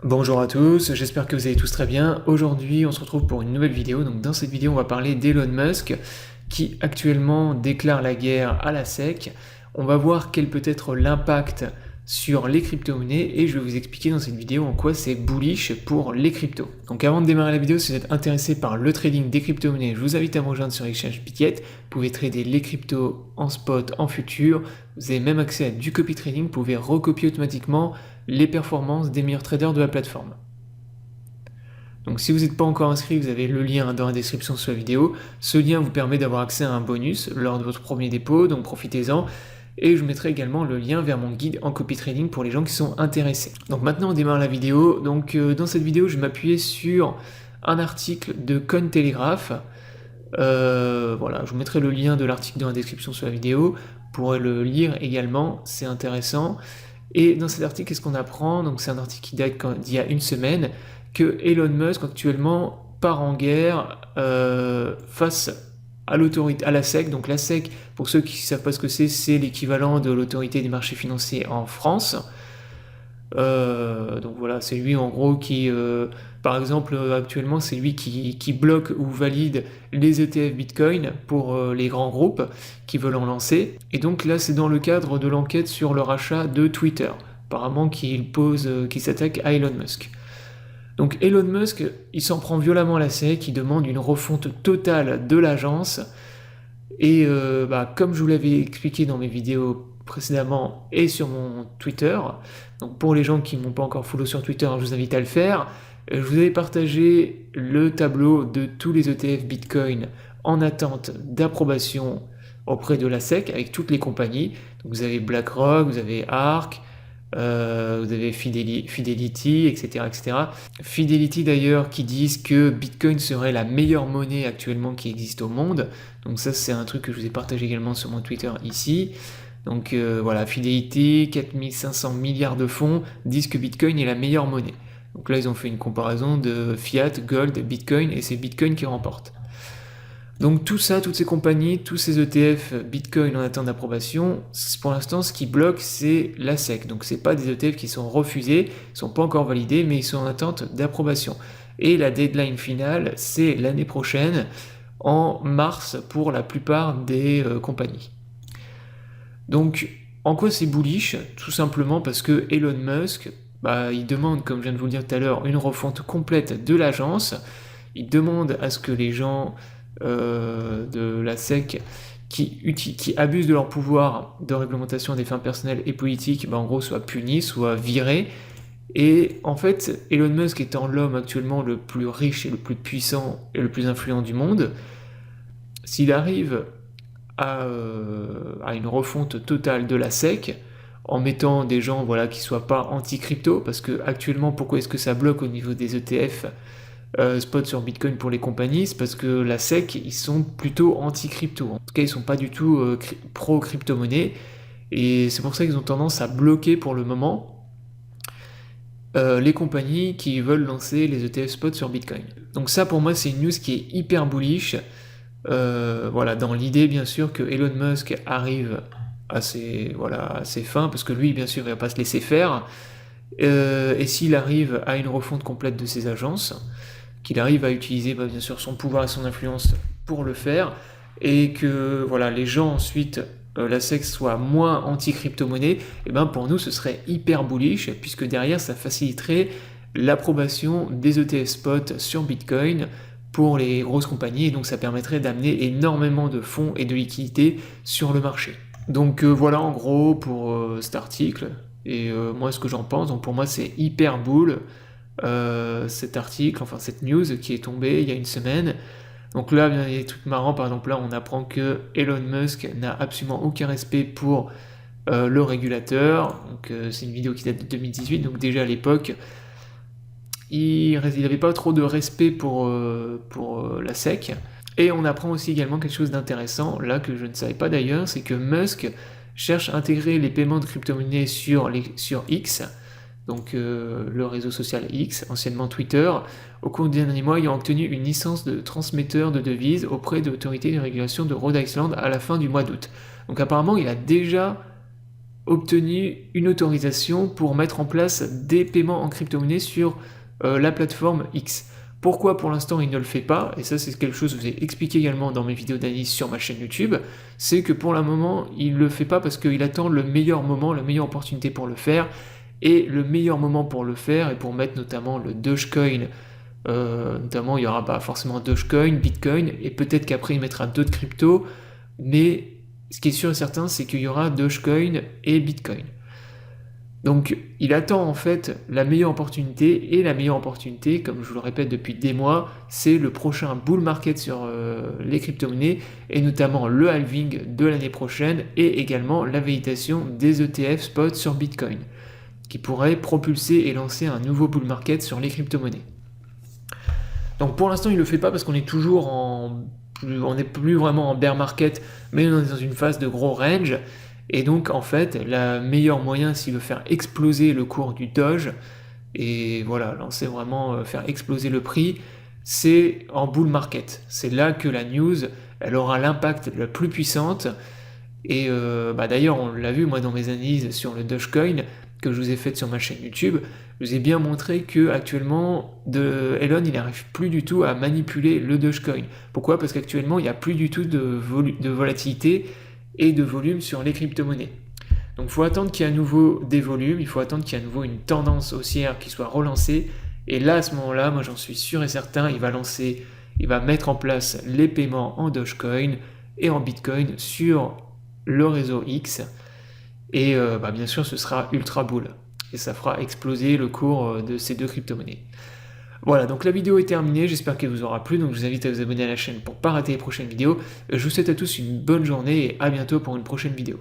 Bonjour à tous, j'espère que vous allez tous très bien. Aujourd'hui, on se retrouve pour une nouvelle vidéo. Donc, dans cette vidéo, on va parler d'Elon Musk qui actuellement déclare la guerre à la SEC. On va voir quel peut être l'impact sur les crypto-monnaies et je vais vous expliquer dans cette vidéo en quoi c'est bullish pour les cryptos. Donc avant de démarrer la vidéo, si vous êtes intéressé par le trading des crypto-monnaies, je vous invite à me rejoindre sur Exchange Bitget. Vous pouvez trader les cryptos en spot, en futur. Vous avez même accès à du copy trading. Vous pouvez recopier automatiquement les performances des meilleurs traders de la plateforme. Donc si vous n'êtes pas encore inscrit, vous avez le lien dans la description sous la vidéo. Ce lien vous permet d'avoir accès à un bonus lors de votre premier dépôt, donc profitez-en. Et je mettrai également le lien vers mon guide en copy trading pour les gens qui sont intéressés. Donc maintenant on démarre la vidéo. Donc dans cette vidéo je vais m'appuyer sur un article de Cointelegraph. Voilà, je vous mettrai le lien de l'article dans la description sous la vidéo. Vous pourrez le lire également, c'est intéressant. Et dans cet article, qu'est-ce qu'on apprend? Donc c'est un article qui date d'il y a une semaine, que Elon Musk actuellement part en guerre face à l'autorité, à la SEC. Donc la SEC, pour ceux qui ne savent pas ce que c'est l'équivalent de l'autorité des marchés financiers en France. Donc voilà, c'est lui en gros qui, par exemple actuellement, c'est lui qui bloque ou valide les ETF Bitcoin pour les grands groupes qui veulent en lancer. Et donc là, c'est dans le cadre de l'enquête sur le rachat de Twitter. Apparemment, qu'il s'attaque à Elon Musk. Donc Elon Musk, il s'en prend violemment à la SEC, il demande une refonte totale de l'agence. Et comme je vous l'avais expliqué dans mes vidéos précédemment et sur mon Twitter, donc pour les gens qui ne m'ont pas encore follow sur Twitter, je vous invite à le faire. Je vous avais partagé le tableau de tous les ETF Bitcoin en attente d'approbation auprès de la SEC avec toutes les compagnies. Donc vous avez BlackRock, vous avez ARK, vous avez Fidelity, etc., etc. Fidelity d'ailleurs qui disent que Bitcoin serait la meilleure monnaie actuellement qui existe au monde. Donc ça c'est un truc que je vous ai partagé également sur mon Twitter ici. Donc voilà, Fidelity, 4500 milliards de fonds disent que Bitcoin est la meilleure monnaie. Donc là ils ont fait une comparaison de fiat, gold, Bitcoin et c'est Bitcoin qui remporte. Donc tout ça, toutes ces compagnies, tous ces ETF Bitcoin en attente d'approbation, pour l'instant ce qui bloque c'est la SEC. Donc c'est pas des ETF qui sont refusés, ils sont pas encore validés, mais ils sont en attente d'approbation. Et la deadline finale c'est l'année prochaine, en mars pour la plupart des compagnies. Donc en quoi c'est bullish? Tout simplement parce que Elon Musk, il demande, comme je viens de vous le dire tout à l'heure, une refonte complète de l'agence. Il demande à ce que les gens de la SEC qui abusent de leur pouvoir de réglementation à des fins personnelles et politiques, en gros, soient punis, soient virés. Et en fait, Elon Musk étant l'homme actuellement le plus riche et le plus puissant et le plus influent du monde, s'il arrive à une refonte totale de la SEC, en mettant des gens qui ne soient pas anti-crypto, parce que actuellement, pourquoi est-ce que ça bloque au niveau des ETF spot sur Bitcoin pour les compagnies? C'est parce que la SEC, ils sont plutôt anti-crypto. En tout cas, ils sont pas du tout pro-crypto-monnaie. Et c'est pour ça qu'ils ont tendance à bloquer pour le moment les compagnies qui veulent lancer les ETF spot sur Bitcoin. Donc ça, pour moi, c'est une news qui est hyper bullish. Dans l'idée, bien sûr, que Elon Musk arrive à ses fins, parce que lui, bien sûr, il va pas se laisser faire. Et s'il arrive à une refonte complète de ses agences, qu'il arrive à utiliser bien sûr son pouvoir et son influence pour le faire, et que les gens ensuite, la SEC soit moins anti-crypto-monnaie, et pour nous ce serait hyper bullish, puisque derrière ça faciliterait l'approbation des ETF spot sur Bitcoin pour les grosses compagnies, et donc ça permettrait d'amener énormément de fonds et de liquidités sur le marché. Donc voilà en gros pour cet article, et moi ce que j'en pense. Donc pour moi c'est hyper bull cet article, enfin cette news qui est tombée il y a une semaine. Donc là il y a des trucs marrants, par exemple là on apprend que Elon Musk n'a absolument aucun respect pour le régulateur. Donc c'est une vidéo qui date de 2018, donc déjà à l'époque il n'avait pas trop de respect pour la SEC. Et on apprend aussi également quelque chose d'intéressant, là que je ne savais pas d'ailleurs, c'est que Musk cherche à intégrer les paiements de crypto-monnaies sur X, donc le réseau social X, anciennement Twitter, au cours des derniers mois ayant obtenu une licence de transmetteur de devises auprès de l'autorité de régulation de Rhode Island à la fin du mois d'août. Donc apparemment il a déjà obtenu une autorisation pour mettre en place des paiements en crypto-monnaie sur la plateforme X. Pourquoi pour l'instant il ne le fait pas, et ça c'est quelque chose que je vous ai expliqué également dans mes vidéos d'analyse sur ma chaîne YouTube, c'est que pour le moment il ne le fait pas parce qu'il attend le meilleur moment, la meilleure opportunité pour le faire, et le meilleur moment pour le faire et pour mettre notamment le Dogecoin, notamment il n'y aura pas forcément Dogecoin, Bitcoin, et peut-être qu'après il mettra d'autres cryptos, mais ce qui est sûr et certain c'est qu'il y aura Dogecoin et Bitcoin. Donc il attend en fait la meilleure opportunité, et la meilleure opportunité, comme je vous le répète depuis des mois, c'est le prochain bull market sur les crypto-monnaies, et notamment le halving de l'année prochaine, et également la validation des ETF spot sur Bitcoin, qui pourrait propulser et lancer un nouveau bull market sur les crypto-monnaies. Donc pour l'instant il ne le fait pas parce qu'on est toujours on n'est plus vraiment en bear market, mais on est dans une phase de gros range. Et donc en fait, le meilleur moyen s'il veut faire exploser le cours du Doge, et voilà, lancer vraiment, faire exploser le prix, c'est en bull market. C'est là que la news, elle aura l'impact la plus puissante. Et d'ailleurs, on l'a vu moi dans mes analyses sur le Dogecoin que je vous ai faites sur ma chaîne YouTube, je vous ai bien montré que actuellement, Elon il n'arrive plus du tout à manipuler le Dogecoin. Pourquoi? Parce qu'actuellement, il n'y a plus du tout de volatilité et de volume sur les crypto-monnaies. Donc il faut attendre qu'il y ait à nouveau des volumes, il faut attendre qu'il y ait à nouveau une tendance haussière qui soit relancée, et là à ce moment-là, moi j'en suis sûr et certain, il va mettre en place les paiements en Dogecoin et en Bitcoin sur le réseau X, et bien sûr ce sera ultra bull, et ça fera exploser le cours de ces deux crypto-monnaies. Voilà, donc la vidéo est terminée, j'espère qu'elle vous aura plu, donc je vous invite à vous abonner à la chaîne pour ne pas rater les prochaines vidéos. Je vous souhaite à tous une bonne journée et à bientôt pour une prochaine vidéo.